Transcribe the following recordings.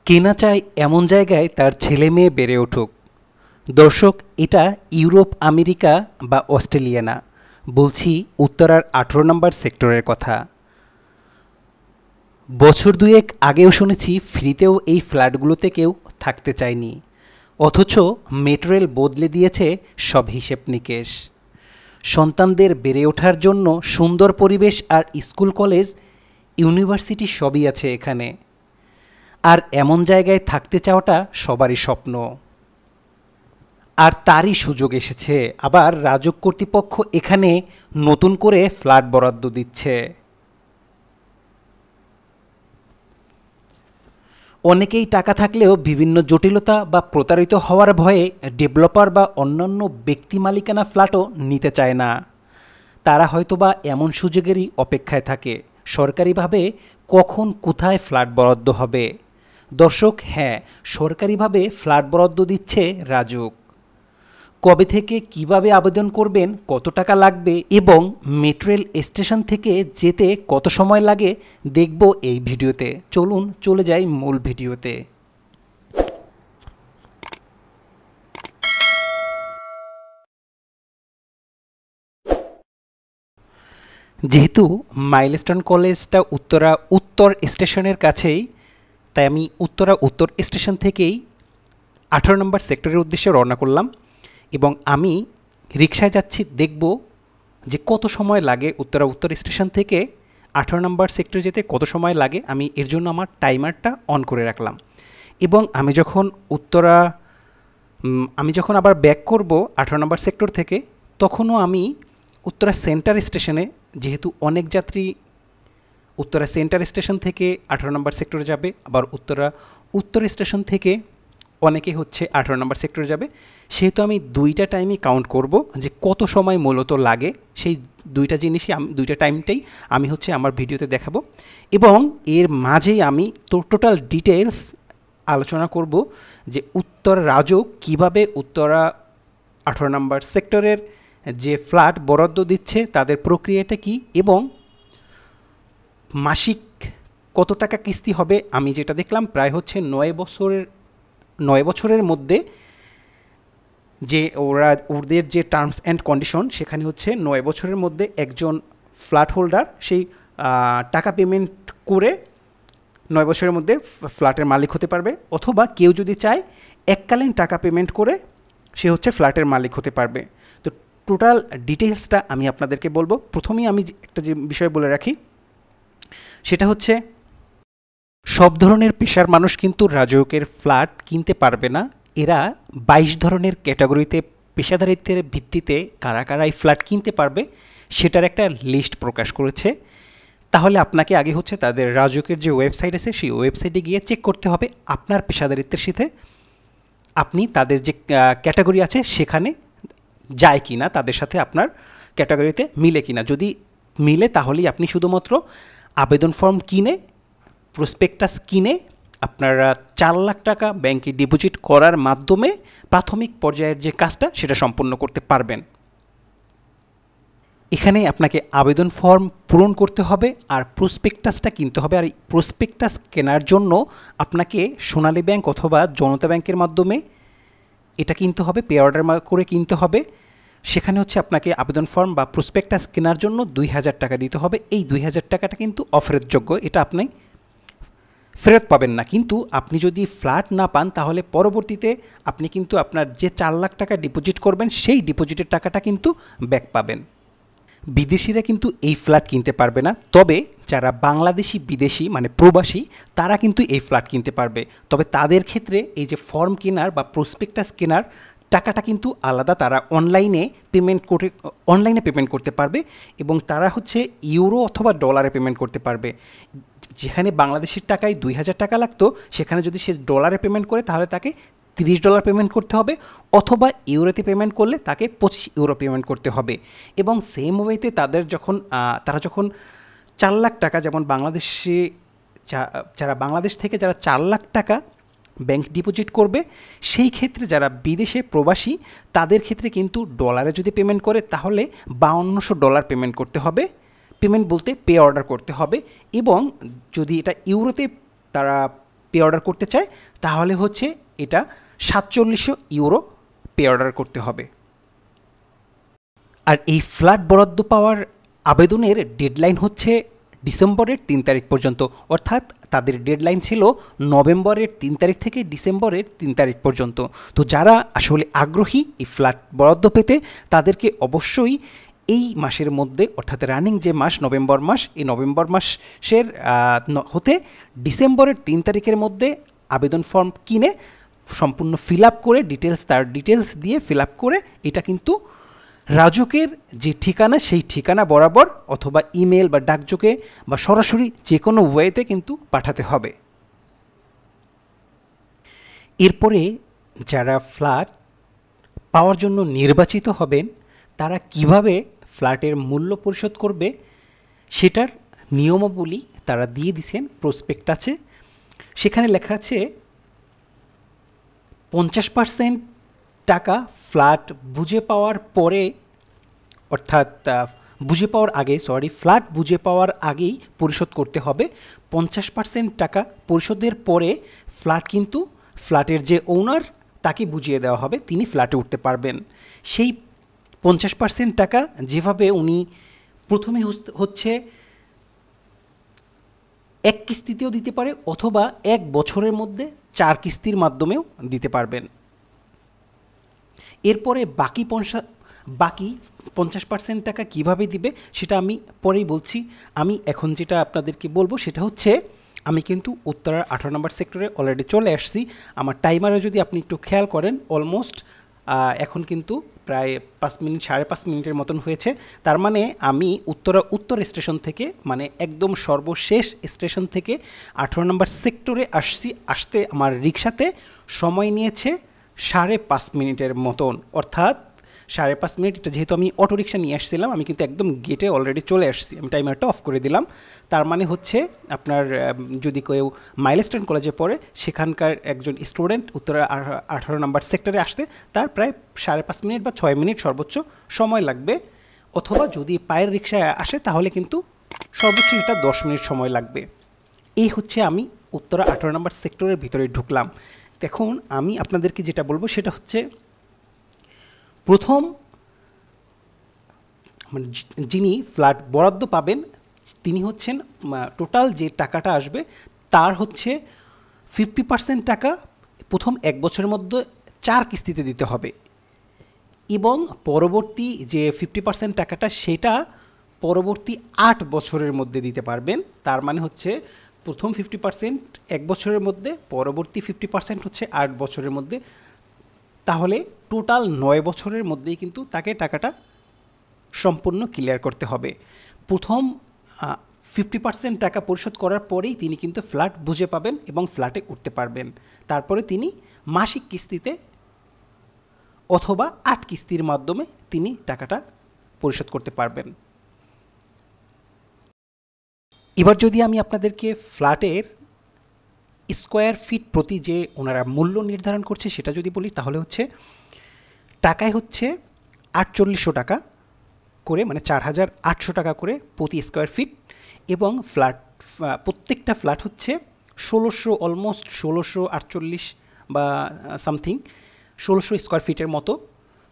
কেনা চায় এমন জায়গায় তার ছেলে মেয়ে বেড়ে উঠুক। দর্শক, এটা ইউরোপ, আমেরিকা বা অস্ট্রেলিয়া না, বলছি উত্তরার 18 নম্বর সেক্টরের কথা। বছর দুয়েক আগেও শুনেছি ফ্রিতেও এই ফ্ল্যাটগুলোতে কেউ থাকতে চায়নি, অথচ মেট্রো রেল বদলে দিয়েছে সব হিসেব নিকেশ। সন্তানদের বেড়ে ওঠার জন্য সুন্দর পরিবেশ আর স্কুল, কলেজ, ইউনিভার্সিটি সবই আছে এখানে। আর এমন জায়গায় থাকতে চাওয়াটা সবারই স্বপ্ন। আর তারই সুযোগ এসেছে, আবার রাজউক কর্তৃপক্ষ এখানে নতুন করে ফ্ল্যাট বরাদ্দ দিচ্ছে। অনেকেই টাকা থাকলেও বিভিন্ন জটিলতা বা প্রতারিত হওয়ার ভয়ে ডেভেলপার বা অন্যান্য ব্যক্তি মালিকানা ফ্ল্যাটও নিতে চায় না। তারা হয়তোবা এমন সুযোগেরই অপেক্ষায় থাকে, সরকারিভাবে কখন কোথায় ফ্ল্যাট বরাদ্দ হবে। দর্শক, হ্যাঁ, সরকারিভাবে ফ্ল্যাট বরাদ্দ দিচ্ছে রাজউক। কবে থেকে কিভাবে আবেদন করবেন, কত টাকা লাগবে এবং মেট্রো রেল স্টেশন থেকে যেতে কত সময় লাগে দেখব এই ভিডিওতে। চলুন চলে যাই মূল ভিডিওতে। যেহেতু মাইলস্টোন কলেজটা উত্তর স্টেশনের কাছেই, তাই আমি উত্তর স্টেশন থেকেই 18 নম্বর সেক্টরের উদ্দেশ্যে রওনা করলাম এবং আমি রিকশায় যাচ্ছি। দেখব যে কত সময় লাগে উত্তর স্টেশন থেকে 18 নম্বর সেক্টরে যেতে কত সময় লাগে। আমি এর জন্য আমার টাইমারটা অন করে রাখলাম এবং আমি যখন আবার ব্যাক করব 18 নম্বর সেক্টর থেকে, তখনও আমি উত্তরা সেন্টার স্টেশনে, যেহেতু অনেক যাত্রী উত্তরা সেন্টার স্টেশন থেকে 18 নম্বর সেক্টরে যাবে, আবার উত্তর স্টেশন থেকে অনেকে 18 নম্বর সেক্টরে যাবে, সেহেতু আমি দুইটা টাইমই কাউন্ট করব যে কত সময় মূলত লাগে। সেই দুইটা টাইমটাই আমি আমার ভিডিওতে দেখাবো এবং এর মাঝেই আমি টোটাল ডিটেলস আলোচনা করব যে রাজউক কীভাবে উত্তরা 18 নম্বর সেক্টরের যে ফ্ল্যাট বরাদ্দ দিচ্ছে তাদের প্রক্রিয়াটা কি এবং মাসিক কত টাকা কিস্তি হবে। আমি যেটা দেখলাম প্রায় 9 বছরের মধ্যে যে ওদের যে টার্মস অ্যান্ড কন্ডিশন, সেখানে 9 বছরের মধ্যে একজন ফ্ল্যাট হোল্ডার সেই টাকা পেমেন্ট করে 9 বছরের মধ্যে ফ্ল্যাটের মালিক হতে পারবে, অথবা কেউ যদি চায় এককালীন টাকা পেমেন্ট করে সে ফ্ল্যাটের মালিক হতে পারবে। তো টোটাল ডিটেলসটা আমি আপনাদেরকে বলবো। প্রথমেই আমি একটা যে বিষয় বলে রাখি, সেটা সব ধরনের পেশার মানুষ কিন্তু রাজউকের ফ্ল্যাট কিনতে পারবে না। এরা 22 ধরনের ক্যাটাগরিতে পেশাদারিত্বের ভিত্তিতে কারা কারা এই ফ্ল্যাট কিনতে পারবে সেটার একটা লিস্ট প্রকাশ করেছে। তাহলে আপনাকে আগে তাদের রাজউকের যে ওয়েবসাইট আছে সেই ওয়েবসাইটে গিয়ে চেক করতে হবে আপনার পেশাদারিত্বের সাথে আপনি তাদের যে ক্যাটাগরি আছে সেখানে যায় কি না, তাদের সাথে আপনার ক্যাটাগরিতে মিলে কি না। যদি মিলে তাহলেই আপনি শুধুমাত্র আবেদন ফর্ম কিনে, প্রসপেক্টাস কিনে আপনারা 4 লাখ টাকা ব্যাংকে ডিপোজিট করার মাধ্যমে প্রাথমিক পর্যায়ের যে কাজটা সেটা সম্পন্ন করতে পারবেন। এখানে আপনাকে আবেদন ফর্ম পূরণ করতে হবে আর প্রসপেক্টাসটা কিনতে হবে। আর এই প্রসপেক্টাস কেনার জন্য আপনাকে সোনালী ব্যাংক অথবা জনতা ব্যাংকের মাধ্যমে এটা কিনতে হবে, পে অর্ডার করে কিনতে হবে। সেখানে আপনাকে আবেদন ফর্ম বা প্রসপেক্টাস কেনার জন্য 2000 টাকা দিতে হবে। এই 2000 টাকাটা কিন্তু অফেরতযোগ্য, এটা আপনি ফেরত পাবেন না। কিন্তু আপনি যদি ফ্ল্যাট না পান তাহলে পরবর্তীতে আপনি কিন্তু আপনার যে 4 লাখ টাকা ডিপোজিট করবেন সেই ডিপোজিটের টাকাটা কিন্তু ব্যাক পাবেন। বিদেশিরা কিন্তু এই ফ্ল্যাট কিনতে পারবে না, তবে যারা বাংলাদেশি বিদেশি মানে প্রবাসী তারা কিন্তু এই ফ্ল্যাট কিনতে পারবে। তবে তাদের ক্ষেত্রে এই যে ফর্ম কেনার বা প্রসপেক্টাস কেনার টাকাটা কিন্তু আলাদা, তারা অনলাইনে পেমেন্ট করতে পারবে এবং তারা ইউরো অথবা ডলারে পেমেন্ট করতে পারবে। যেখানে বাংলাদেশের টাকায় 2000 টাকা লাগতো, সেখানে যদি সে ডলারে পেমেন্ট করে তাহলে তাকে $30 পেমেন্ট করতে হবে, অথবা ইউরোতে পেমেন্ট করলে তাকে 25 ইউরো পেমেন্ট করতে হবে। এবং সেম ওয়েতে তারা যখন 4 লাখ টাকা, যেমন বাংলাদেশ থেকে যারা 4 লাখ টাকা ব্যাংক ডিপোজিট করবে, সেই ক্ষেত্রে যারা বিদেশে প্রবাসী তাদের ক্ষেত্রে কিন্তু ডলারে যদি পেমেন্ট করে তাহলে $5200 পেমেন্ট করতে হবে। পেমেন্ট বলতে পে অর্ডার করতে হবে। এবং যদি এটা ইউরোতে তারা পে অর্ডার করতে চায় তাহলে হচ্ছে এটা 4700 ইউরো পে অর্ডার করতে হবে। আর এই ফ্ল্যাট বরাদ্দ পাওয়ার আবেদনের ডেডলাইন হচ্ছে ডিসেম্বরের 3 তারিখ পর্যন্ত, অর্থাৎ তাদের ডেডলাইন ছিল নভেম্বরের 3 তারিখ থেকে ডিসেম্বরের 3 তারিখ পর্যন্ত। তো যারা আসলে আগ্রহী এই ফ্ল্যাট বরাদ্দ পেতে তাদেরকে অবশ্যই এই মাসের মধ্যে, অর্থাৎ রানিং যে মাস নভেম্বর মাস, এই নভেম্বর মাসের হতে ডিসেম্বরের 3 তারিখের মধ্যে আবেদন ফর্ম কিনে সম্পূর্ণ ফিল আপ করে তার ডিটেলস দিয়ে ফিল আপ করে এটা কিন্তু রাজুকের যে ঠিকানা সেই ঠিকানা বরাবর অথবা ইমেল বা ডাকযোগে বা সরাসরি যে কোনো ওয়েতে কিন্তু পাঠাতে হবে। এরপরে যারা ফ্ল্যাট পাওয়ার জন্য নির্বাচিত হবেন তারা কিভাবে ফ্ল্যাটের মূল্য পরিশোধ করবে সেটার নিয়মাবলী তারা দিয়ে দিয়েছেন প্রসপেক্টাসে। সেখানে লেখা আছে 50% টাকা ফ্ল্যাট বুঝে পাওয়ার পরে, অর্থাৎ ফ্ল্যাট বুঝে পাওয়ার আগেই পরিশোধ করতে হবে। 50% টাকা পরিশোধের পরে ফ্ল্যাটের যে ওনার তাকে বুঝিয়ে দেওয়া হবে, তিনি ফ্ল্যাটে উঠতে পারবেন। সেই 50% টাকা যেভাবে উনি প্রথমে হচ্ছে এক কিস্তিতেও দিতে পারে অথবা 1 বছরের মধ্যে 4 কিস্তির মাধ্যমেও দিতে পারবেন। এরপরে বাকি 50% টাকা কিভাবে দিবে সেটা আমি পরেই বলছি। আমি এখন যেটা আপনাদেরকে বলবো সেটা হচ্ছে, আমি কিন্তু উত্তরার 18 নম্বর সেক্টরে অলরেডি চলে আসছি। আমার টাইমারে যদি আপনি একটু খেয়াল করেন অলমোস্ট এখন কিন্তু প্রায় 5.5 মিনিটের মতন হয়েছে। তার মানে আমি উত্তর স্টেশন থেকে, মানে একদম সর্বশেষ স্টেশন থেকে 18 নম্বর সেক্টরে আসতে আমার রিক্সাতে সময় নিয়েছে 5.5 মিনিটের মতন, অর্থাৎ 5.5 মিনিট। এটা যেহেতু আমি অটোরিকশা নিয়ে আসছিলাম, আমি কিন্তু একদম গেটে অলরেডি চলে আসছি, আমি টাইমারটা অফ করে দিলাম। তার মানে হচ্ছে আপনার যদি কেউ মাইলস্টোন কলেজে পড়ে সেখানকার একজন স্টুডেন্ট উত্তরা 18 নম্বর সেক্টরে আসতে তার প্রায় 5.5 মিনিট বা 6 মিনিট সর্বোচ্চ সময় লাগবে, অথবা যদি পায়ের রিক্সায় আসে তাহলে কিন্তু সর্বোচ্চ এটা 10 মিনিট সময় লাগবে। এই হচ্ছে আমি উত্তরা 18 নম্বর সেক্টরের ভিতরে ঢুকলাম। দেখুন আমি আপনাদেরকে যেটা বলবো সেটা হচ্ছে, প্রথম যিনি ফ্ল্যাট বরাদ্দ পাবেন তিনি হচ্ছেন, টোটাল যে টাকাটা আসবে তার হচ্ছে 50% টাকা প্রথম 1 বছরের মধ্যে 4 কিস্তিতে দিতে হবে, এবং পরবর্তী যে 50% টাকাটা সেটা পরবর্তী 8 বছরের মধ্যে দিতে পারবেন। তার মানে হচ্ছে প্রথম 50% 1 বছরের মধ্যে, পরবর্তী 50% হচ্ছে 8 বছরের মধ্যে। তাহলে টোটাল 9 বছরের মধ্যেই কিন্তু তাকে টাকাটা সম্পূর্ণ ক্লিয়ার করতে হবে। প্রথম 50% টাকা পরিশোধ করার পরেই তিনি কিন্তু ফ্ল্যাট বুঝে পাবেন এবং ফ্ল্যাটে উঠতে পারবেন। তারপরে তিনি মাসিক কিস্তিতে অথবা 8 কিস্তির মাধ্যমে তিনি টাকাটা পরিশোধ করতে পারবেন। এবার যদি আমি আপনাদেরকে ফ্ল্যাটের স্কোয়ার ফিট প্রতি যে ওনারা মূল্য নির্ধারণ করছে সেটা যদি বলি, তাহলে হচ্ছে টাকায় হচ্ছে 4800 টাকা করে, মানে 4800 টাকা করে প্রতি স্কোয়ার ফিট, এবং প্রত্যেকটা ফ্ল্যাট হচ্ছে 1648 বা সামথিং 1600 স্কোয়ার ফিটের মতো।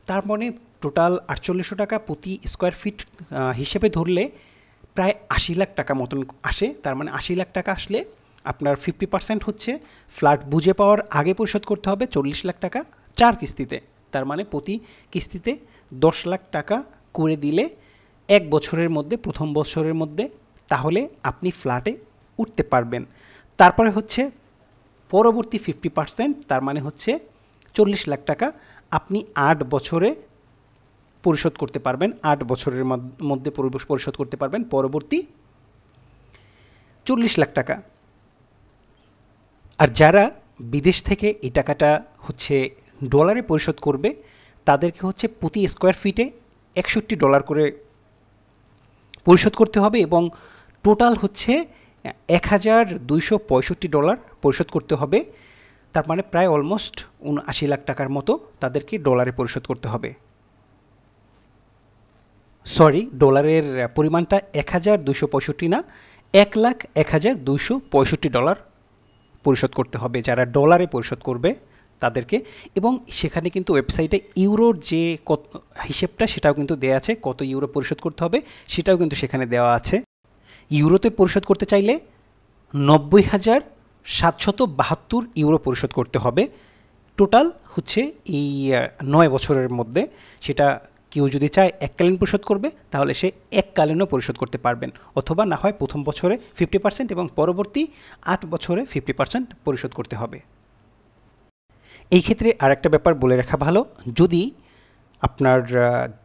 তার মানে টোটাল 4800 টাকা প্রতি স্কোয়ার ফিট হিসেবে ধরলে প্রায় 80 লাখ টাকা মতন আসে। তার মানে 80 লাখ টাকা আসলে আপনার 50% হচ্ছে ফ্ল্যাট বুঝে পাওয়ার আগে পরিশোধ করতে হবে 40 লাখ টাকা 4 কিস্তিতে। তার মানে প্রতি কিস্তিতে 10 লাখ টাকা করে দিলে 1 বছরের মধ্যে, প্রথম বছরের মধ্যে, তাহলে আপনি ফ্ল্যাটে উঠতে পারবেন। তারপরে হচ্ছে পরবর্তী 50%, তার মানে হচ্ছে 40 লাখ টাকা আপনি 8 বছরে পরিশোধ করতে পারবেন, 8 বছরের মধ্যে পরিশোধ করতে পারবেন পরবর্তী 40 লাখ টাকা। আর যারা বিদেশ থেকে এই টাকাটা হচ্ছে ডলারে পরিশোধ করবে তাদেরকে হচ্ছে প্রতি স্কোয়ার ফিটে $61 করে পরিশোধ করতে হবে, এবং টোটাল হচ্ছে $1265 পরিশোধ করতে হবে। তার মানে প্রায় অলমোস্ট 79 লাখ টাকার মতো তাদেরকে ডলারে পরিশোধ করতে হবে। সরি, ডলারের পরিমাণটা 1265 না, $1,01,265 পরিশোধ করতে হবে, যারা ডলারে পরিশোধ করবে তাদেরকে। এবং সেখানে কিন্তু ওয়েবসাইটে ইউরোর যে হিসেবটা সেটাও কিন্তু দেওয়া আছে, কত ইউরো পরিশোধ করতে হবে সেটাও কিন্তু সেখানে দেওয়া আছে। ইউরোতে পরিশোধ করতে চাইলে 90,772 ইউরো পরিশোধ করতে হবে টোটাল হচ্ছে এই 9 বছরের মধ্যে। সেটা কেউ যদি চায় এককালীন পরিশোধ করবে তাহলে সে এককালীনও পরিশোধ করতে পারবেন, অথবা না হয় প্রথম বছরে 50% এবং পরবর্তী 8 বছরে 50% পরিশোধ করতে হবে। এই ক্ষেত্রে আরেকটা ব্যাপার বলে রাখা ভালো, যদি আপনার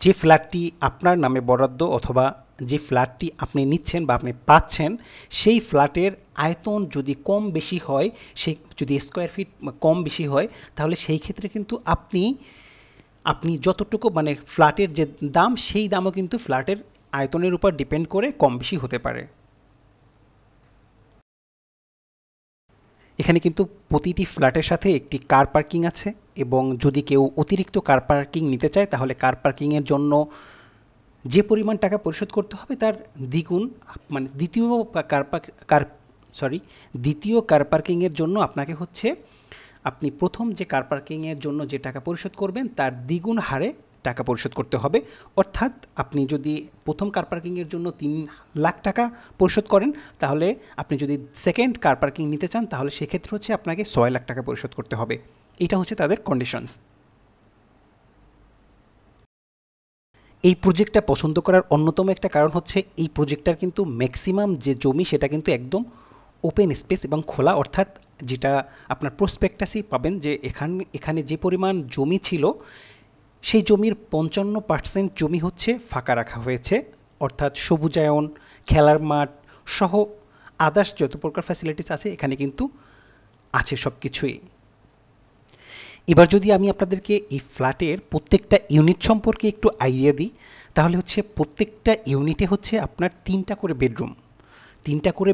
যে ফ্ল্যাটটি আপনার নামে বরাদ্দ অথবা যে ফ্ল্যাটটি আপনি নিচ্ছেন বা আপনি পাচ্ছেন সেই ফ্ল্যাটের আয়তন যদি কম বেশি হয়, সেই যদি স্কোয়ার ফিট কম বেশি হয়, তাহলে সেই ক্ষেত্রে কিন্তু আপনি যতটুকু মানে ফ্ল্যাটের যে দাম সেই দামও কিন্তু ফ্ল্যাটের আয়তনের উপর ডিপেন্ড করে কম বেশি হতে পারে। এখানে কিন্তু প্রতিটি ফ্ল্যাটের সাথে একটি কার পার্কিং আছে, এবং যদি কেউ অতিরিক্ত কার পার্কিং নিতে চায় তাহলে কার পার্কিংয়ের জন্য যে পরিমাণ টাকা পরিশোধ করতে হবে তার দ্বিগুণ, মানে দ্বিতীয় কার পার্কিংয়ের জন্য আপনাকে হচ্ছে আপনি প্রথম যে কার পার্কিংয়ের জন্য যে টাকা পরিশোধ করবেন তার দ্বিগুণ হারে টাকা পরিশোধ করতে হবে। অর্থাৎ আপনি যদি প্রথম কার পার্কিংয়ের জন্য 3 লাখ টাকা পরিশোধ করেন, তাহলে আপনি যদি সেকেন্ড কার পার্কিং নিতে চান তাহলে সেক্ষেত্রে হচ্ছে আপনাকে 6 লাখ টাকা পরিশোধ করতে হবে। এটা হচ্ছে তাদের কন্ডিশনস। এই প্রজেক্টটা পছন্দ করার অন্যতম একটা কারণ হচ্ছে এই প্রজেক্টটার কিন্তু ম্যাক্সিমাম যে জমি সেটা কিন্তু একদম ওপেন স্পেস এবং খোলা, অর্থাৎ যেটা আপনার প্রসপেক্টাসই পাবেন যে এখানে যে পরিমাণ জমি ছিল সেই জমির 55% জমি হচ্ছে ফাঁকা রাখা হয়েছে, অর্থাৎ সবুজায়ন, খেলার মাঠ সহ আদার্স যত প্রকার ফ্যাসিলিটিস আছে এখানে কিন্তু আছে সব কিছুই। এবার যদি আমি আপনাদেরকে এই ফ্ল্যাটের প্রত্যেকটা ইউনিট সম্পর্কে একটু আইডিয়া দিই, তাহলে হচ্ছে প্রত্যেকটা ইউনিটে হচ্ছে আপনার 3টা করে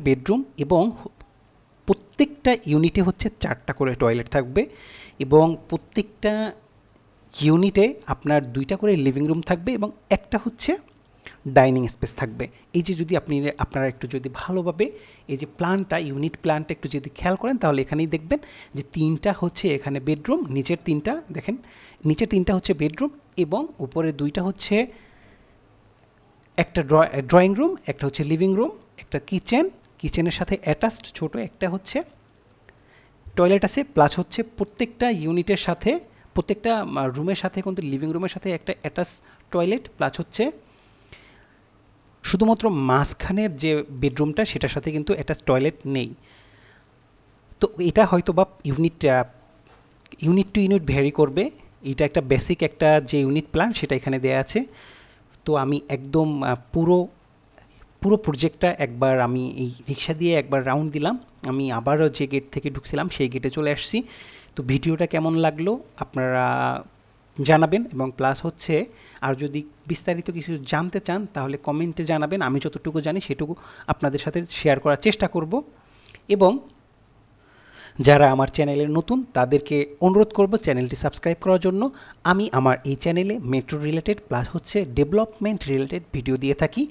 বেডরুম এবং প্রত্যেকটা ইউনিটে হচ্ছে 4টা করে টয়লেট থাকবে, এবং প্রত্যেকটা ইউনিটে আপনার 2টা করে লিভিং রুম থাকবে এবং একটা হচ্ছে ডাইনিং স্পেস থাকবে। এই যে যদি আপনারা একটু যদি ভালোভাবে এই যে ইউনিট প্ল্যানটা একটু যদি খেয়াল করেন তাহলে এখানেই দেখবেন যে 3টা হচ্ছে এখানে বেডরুম, নিচের 3টা হচ্ছে বেডরুম এবং উপরে 2টা হচ্ছে একটা ড্রয়িং রুম, একটা হচ্ছে লিভিং রুম, একটা কিচেনের সাথে অ্যাটাচড ছোট একটা হচ্ছে টয়লেট আছে, প্লাস হচ্ছে প্রত্যেকটা ইউনিটের সাথে প্রত্যেকটা রুমের সাথে কিন্তু লিভিং রুমের সাথে একটা অ্যাটাচ টয়লেট, প্লাস হচ্ছে শুধুমাত্র মাঝখানের যে বেডরুমটা সেটার সাথে কিন্তু অ্যাটাচ টয়লেট নেই। তো এটা হয়তো বা ইউনিট টু ইউনিট ভ্যারি করবে, এটা একটা বেসিক একটা যে ইউনিট প্ল্যান সেটা এখানে দেওয়া আছে। তো আমি একদম পুরো প্রজেক্টটা একবার আমি এই রিক্সা দিয়ে একবার রাউন্ড দিলাম, আমি আবারও যে গেট থেকে ঢুকছিলাম সেই গেটে চলে আসছি। তো ভিডিওটা কেমন লাগলো আপনারা জানাবেন, এবং প্লাস হচ্ছে আর যদি বিস্তারিত কিছু জানতে চান তাহলে কমেন্টে জানাবেন, আমি যতটুকু জানি সেটুকু আপনাদের সাথে শেয়ার করার চেষ্টা করব। এবং যারা আমার চ্যানেলে নতুন তাদেরকে অনুরোধ করব চ্যানেলটি সাবস্ক্রাইব করার জন্য। আমি আমার এই চ্যানেলে মেট্রো রিলেটেড প্লাস হচ্ছে ডেভেলপমেন্ট রিলেটেড ভিডিও দিয়ে থাকি।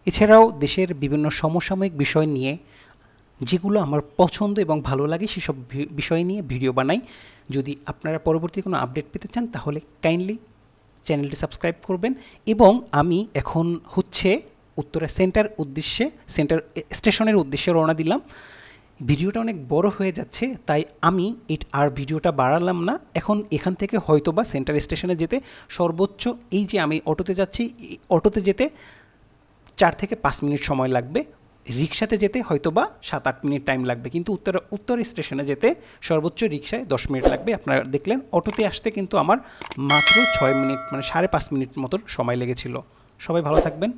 এছাড়াও দেশের বিভিন্ন সমসাময়িক বিষয় নিয়ে যেগুলো আমার পছন্দ এবং ভালো লাগে সেসব বিষয় নিয়ে ভিডিও বানাই। যদি আপনারা পরবর্তী কোনো আপডেট পেতে চান তাহলে কাইন্ডলি চ্যানেলটি সাবস্ক্রাইব করবেন। এবং আমি এখন হচ্ছে উত্তরা সেন্টার স্টেশনের উদ্দেশ্যে রওনা দিলাম। ভিডিওটা অনেক বড় হয়ে যাচ্ছে তাই আমি আর ভিডিওটা বাড়ালাম না। এখন এখান থেকে হয়তোবা সেন্টার স্টেশনে যেতে সর্বোচ্চ এই যে আমি অটোতে যাচ্ছি, অটোতে যেতে 4 থেকে 5 মিনিট সময় লাগবে, রিক্সাতে যেতে হয়তোবা 7-8 মিনিট টাইম লাগবে, কিন্তু উত্তর স্টেশনে যেতে সর্বোচ্চ রিক্সায় 10 মিনিট লাগবে। আপনারা দেখলেন অটোতে আসতে কিন্তু আমার মাত্র 6 মিনিট মানে 5.5 মিনিট মতো সময় লেগেছিল। সবাই ভালো থাকবেন।